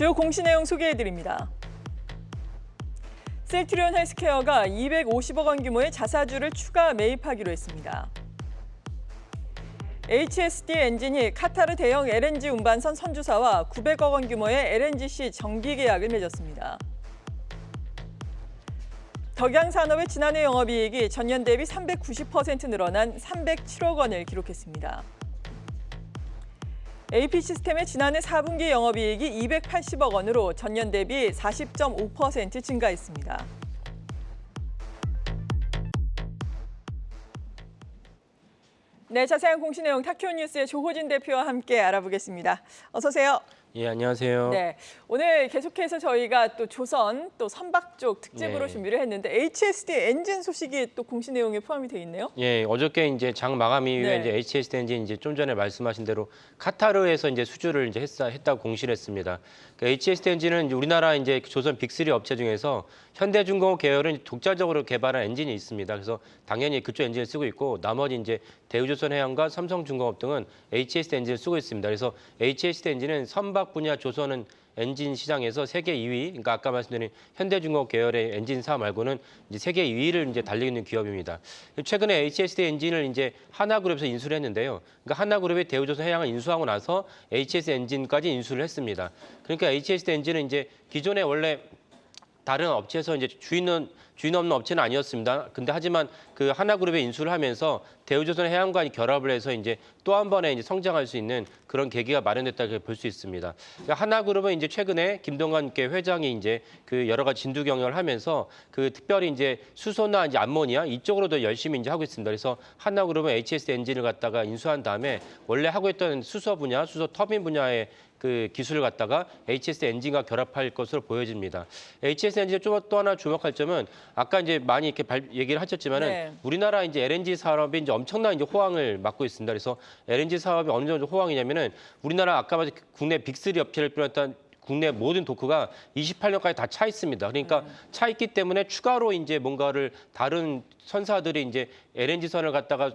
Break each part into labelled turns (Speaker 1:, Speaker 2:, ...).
Speaker 1: 주요 공시 내용 소개해드립니다. 셀트리온 헬스케어가 250억 원 규모의 자사주를 추가 매입하기로 했습니다. HSD 엔진이 카타르 대형 LNG 운반선 선주사와 900억 원 규모의 LNGC 정비 계약을 맺었습니다. 덕양산업의 지난해 영업이익이 전년 대비 390% 늘어난 307억 원을 기록했습니다. AP시스템의 지난해 4분기 영업이익이 280억 원으로 전년 대비 40.5% 증가했습니다. 네, 자세한 공시 내용 타키오뉴스의 조호진 대표와 함께 알아보겠습니다. 어서 오세요.
Speaker 2: 예, 안녕하세요.
Speaker 1: 네, 오늘 계속해서 저희가 또 조선, 또 선박 쪽 특집으로
Speaker 2: 네.
Speaker 1: 준비를 했는데 HSD 엔진 소식이 또 공시 내용에 포함이 돼 있네요.
Speaker 2: 예, 어저께 이제 장 마감 이후에
Speaker 1: 네.
Speaker 2: 이제 HSD 엔진 이제 좀 전에 말씀하신 대로 카타르에서 이제 수주를 이제 했다고 공시를 했습니다. 그 HSD 엔진은 이제 우리나라 이제 조선 빅3 업체 중에서 현대중공업 계열은 독자적으로 개발한 엔진이 있습니다. 그래서 당연히 그쪽 엔진을 쓰고 있고 나머지 이제 대우조선해양과 삼성중공업 등은 HSD 엔진을 쓰고 있습니다. 그래서 HSD 엔진은 선박 분야 조선은 엔진 시장에서 세계 2위, 그러니까 아까 말씀드린 현대중공업 계열의 엔진사 말고는 이제 세계 2위를 이제 달리고 있는 기업입니다. 최근에 HSD 엔진을 이제 하나그룹에서 인수를 했는데요. 그러니까 하나그룹이 대우조선해양을 인수하고 나서 HSD 엔진까지 인수를 했습니다. 그러니까 HSD 엔진은 이제 기존에 원래 다른 업체에서 이제 주인 없는 업체는 아니었습니다. 근데 하지만 그 하나그룹에 인수를 하면서 대우조선해양과 결합을 해서 이제 또 한 번에 이제 성장할 수 있는 그런 계기가 마련됐다고 볼 수 있습니다. 그러니까 하나그룹은 이제 최근에 김동관 회장이 이제 그 여러 가지 진두 경영을 하면서 그 특별히 이제 수소나 이제 암모니아 이쪽으로도 열심히 이제 하고 있습니다. 그래서 하나그룹은 HS 엔진을 갖다가 인수한 다음에 원래 하고 있던 수소 분야, 수소 터빈 분야의 그 기술을 갖다가 HS 엔진과 결합할 것으로 보여집니다. HS 엔진의 또 하나 주목할 점은 아까 이제 많이 이렇게 얘기를 하셨지만은
Speaker 1: 네.
Speaker 2: 우리나라 이제 LNG 산업이 이제 엄청난 이제 호황을 맞고 있습니다. 그래서 LNG 사업이 어느 정도 호황이냐면은 우리나라 아까 말씀 국내 빅3 업체를 비롯한 국내 모든 도크가 28년까지 다 차 있습니다. 그러니까 차 있기 때문에 추가로 이제 뭔가를 다른 선사들이 이제 LNG 선을 갖다가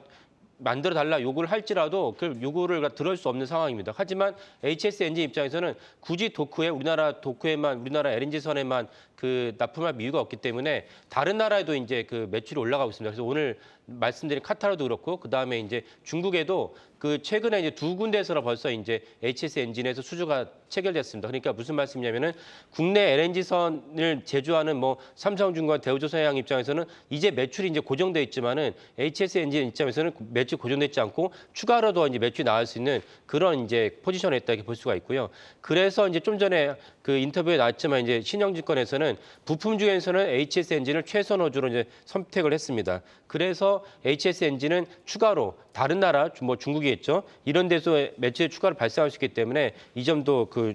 Speaker 2: 만들어 달라 요구를 할지라도 그 요구를 들을 수 없는 상황입니다. 하지만 HS 엔진 입장에서는 굳이 우리나라 도크에만 우리나라 LNG 선에만 그 납품할 이유가 없기 때문에 다른 나라에도 이제 그 매출이 올라가고 있습니다. 그래서 오늘 말씀드린 카타르도 그렇고 그다음에 이제 중국에도 그 최근에 이제 두 군데에서 벌써 이제 HS 엔진에서 수주가 체결됐습니다. 그러니까 무슨 말씀이냐면은 국내 LNG 선을 제조하는 뭐 삼성중공업, 대우조선해양 입장에서는 이제 매출이 이제 고정돼 있지만은 HS 엔진 입장에서는 매출 고정돼 있지 않고 추가로도 이제 매출이 나올 수 있는 그런 이제 포지션에 있다 이렇게 볼 수가 있고요. 그래서 이제 좀 전에 그 인터뷰에 나왔지만 이제 신영증권에서는 부품 중에서는 HS 엔진을 최선 호주로 이제 선택을 했습니다. 그래서 HS 엔진은 추가로 다른 나라, 뭐 중국이겠죠. 이런 데서 매출의 추가로 발생할 수 있기 때문에 이 점도 그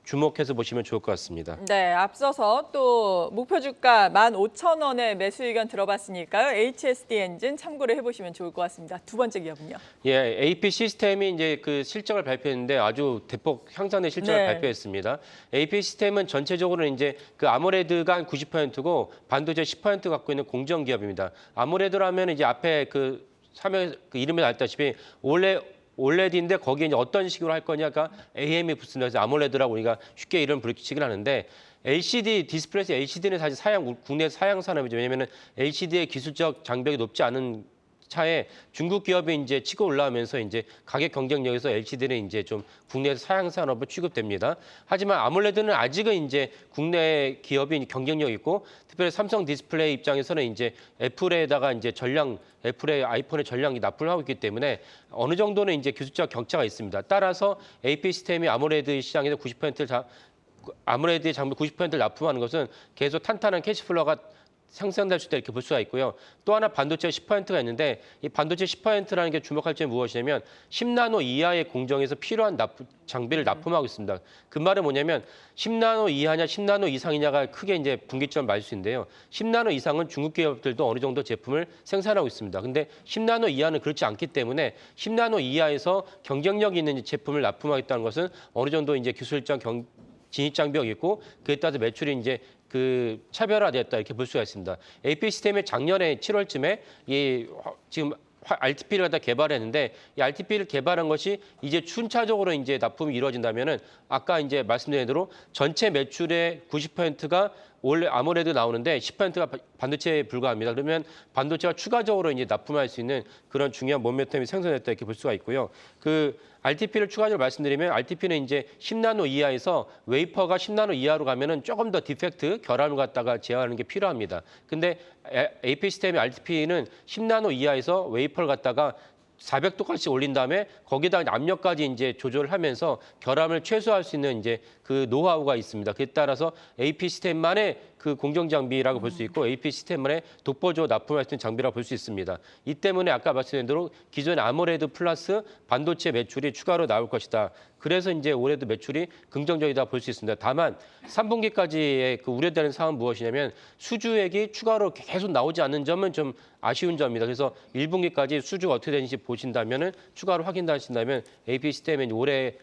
Speaker 2: 주목해서 보시면 좋을 것 같습니다.
Speaker 1: 네, 앞서서 또 목표 주가 15,000원의 매수 의견 들어봤으니까요. HSD 엔진 참고를 해보시면 좋을 것 같습니다. 두 번째 기업은요?
Speaker 2: 예, AP 시스템이 이제 그 실적을 발표했는데 아주 대폭 향상된 실적을
Speaker 1: 네.
Speaker 2: 발표했습니다. AP 시스템은 전체적으로 이제 그 아모레드가 한 90%고 반도체 10% 갖고 있는 공정 기업입니다. 아모레드라면 이제 앞에 그 이름에 알다시피 올레드인데 거기에 이제 어떤 식으로 할 거냐가 AM이 붙습니다. 그래서 아몰레드라고 우리가 쉽게 이름 부르기를 하는데 LCD 디스플레이 LCD는 사실 국내 사양 산업이죠. 왜냐하면 LCD의 기술적 장벽이 높지 않은 차에 중국 기업이 이제 치고 올라오면서 이제 가격 경쟁력에서 LCD는 이제 좀 국내 사양 산업으로 취급됩니다. 하지만 아몰레드는 아직은 이제 국내 기업이 경쟁력 있고 특별히 삼성 디스플레이 입장에서는 이제 애플에다가 이제 애플의 아이폰에 전량이 납품을 하고 있기 때문에 어느 정도는 이제 기술적 격차가 있습니다. 따라서 AP 시스템이 아몰레드 시장에서 90%를 아몰레드의 장비 90%를 납품하는 것은 계속 탄탄한 캐시플로우가 상승될 수 있다 이렇게 볼 수가 있고요. 또 하나 반도체 10%가 있는데 이 반도체 10%라는 게 주목할 점이 무엇이냐면 10나노 이하의 공정에서 필요한 장비를 납품하고 있습니다. 그 말은 뭐냐면 10나노 이하냐 10나노 이상이냐가 크게 이제 분기점을 맞을 수 있는데요. 10나노 이상은 중국 기업들도 어느 정도 제품을 생산하고 있습니다. 근데 10나노 이하는 그렇지 않기 때문에 10나노 이하에서 경쟁력 있는 제품을 납품하겠다는 것은 어느 정도 이제 기술적 진입 장벽이 있고 그에 따라서 매출이 이제 그 차별화됐다 이렇게 볼 수가 있습니다. AP 시스템의 작년에 7월쯤에 지금 RTP를 갖다 개발했는데 이 RTP를 개발한 것이 이제 순차적으로 이제 납품이 이루어진다면은 아까 이제 말씀드린 대로 전체 매출의 90%가 원래 아모레드 나오는데 10%가 반도체에 불과합니다. 그러면 반도체가 추가적으로 이제 납품할 수 있는 그런 중요한 모멘텀이 생성됐다 이렇게 볼 수가 있고요. 그 RTP를 추가적으로 말씀드리면 RTP는 이제 10나노 이하에서 웨이퍼가 10나노 이하로 가면은 조금 더 디펙트 결함을 갖다가 제어하는 게 필요합니다. 근데 AP 시스템의 RTP는 10나노 이하에서 웨이퍼를 갖다가 400도까지 올린 다음에 거기다 압력까지 이제 조절을 하면서 결함을 최소화할 수 있는 이제 그 노하우가 있습니다. 그에 따라서 AP 시스템만의 그 공정 장비라고 볼 수 있고 AP 시스템만의 독보적으로 납품할 수 있는 장비라고 볼 수 있습니다. 이 때문에 아까 말씀드린 대로 기존의 아모레드 플러스 반도체 매출이 추가로 나올 것이다. 그래서 이제 올해도 매출이 긍정적이다 볼 수 있습니다. 다만 3분기까지의 그 우려되는 사항은 무엇이냐면 수주액이 추가로 계속 나오지 않는 점은 좀 아쉬운 점입니다. 그래서 1분기까지 수주가 어떻게 되는지 보신다면은 추가로 확인하신다면 AP 시스템은 올해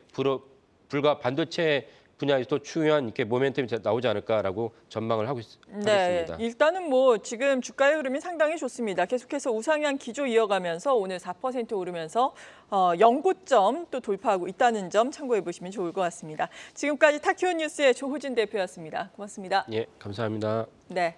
Speaker 2: 불과 반도체 분야에서도 중요한 이렇게 모멘텀이 나오지 않을까라고 전망을 하고 하겠습니다.
Speaker 1: 일단은 뭐 지금 주가의 흐름이 상당히 좋습니다. 계속해서 우상향 기조 이어가면서 오늘 4% 오르면서 연고점 또 돌파하고 있다는 점 참고해 보시면 좋을 것 같습니다. 지금까지 타키오 뉴스의 조호진 대표였습니다. 고맙습니다.
Speaker 2: 예, 감사합니다.
Speaker 1: 네.